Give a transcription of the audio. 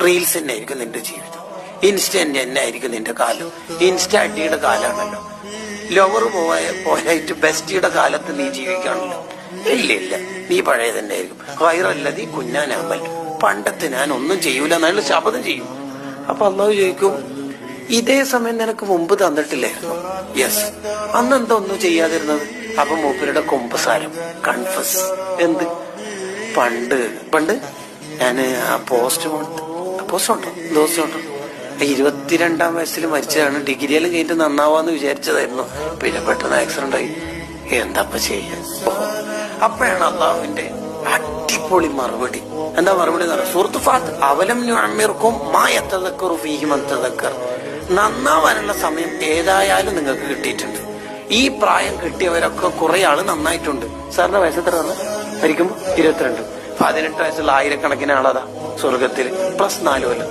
Reels തന്നെ ആയിരിക്കും നിന്റെ ജീവിതം, ഇൻസ്റ്റന്റ് തന്നെ ആയിരിക്കും നിന്റെ കാലം. ഇൻസ്റ്റ അടിയുടെ കാലാണല്ലോ. ലവർ പോയിട്ട് ബെസ്റ്റിയുടെ കാലത്ത് നീ ജീവിക്കാണല്ലോ. ഇല്ല, നീ പഴയ തന്നെ ആയിരിക്കും. വൈറല്ലതി കുഞ്ഞാനാമ്പൽ, പണ്ടത്തെ ഞാൻ ഒന്നും ചെയ്യൂല എന്നുള്ള ശപഥം ചെയ്യും. അപ്പൊ അള്ളാഹു ചോദിക്കും, ഇതേ സമയം നിനക്ക് മുമ്പ് തന്നിട്ടില്ലായിരുന്നു? യെസ്. അന്നെന്താ ഒന്നും ചെയ്യാതിരുന്നത്? അപ്പൊ മൂപ്പരുടെ കുമ്പസാരം, കൺഫസ്. എന്ത്? പണ്ട് ഞാന് ആ പോസ്റ്റ് ഉണ്ടോ 22-ാം വയസ്സിൽ മരിച്ചതാണ്. ഡിഗ്രിയെല്ലാം കഴിഞ്ഞിട്ട് നന്നാവാന്ന് വിചാരിച്ചതായിരുന്നു. പിന്നെ പെട്ടെന്ന് ആക്സിഡന്റ് ആയി. എന്താ ചെയ്യാൻ? അപ്പോഴാണ് അള്ളാഹുവിന്റെ അടിപൊളി മറുപടി. എന്താ മറുപടി? സൂറത്ത് ഫാത്ത്, അവലം നുഅമ്മിർകും മാ യതദക്കറു ഫീഹി മൻ തദക്കർ. നന്നാവാനുള്ള സമയം ഏതായാലും നിങ്ങൾക്ക് കിട്ടിയിട്ടുണ്ട്. ഈ പ്രായം കിട്ടിയവരൊക്കെ കുറെ ആള് നന്നായിട്ടുണ്ട്. സാറിന്റെ വയസ്സ് എത്ര ആണ്? മരിക്കുമ്പോ 22. 18 വയസ്സുള്ള ആയിരക്കണക്കിന് ആളതാ സ്വർഗത്തിൽ, +4 കൊല്ലം.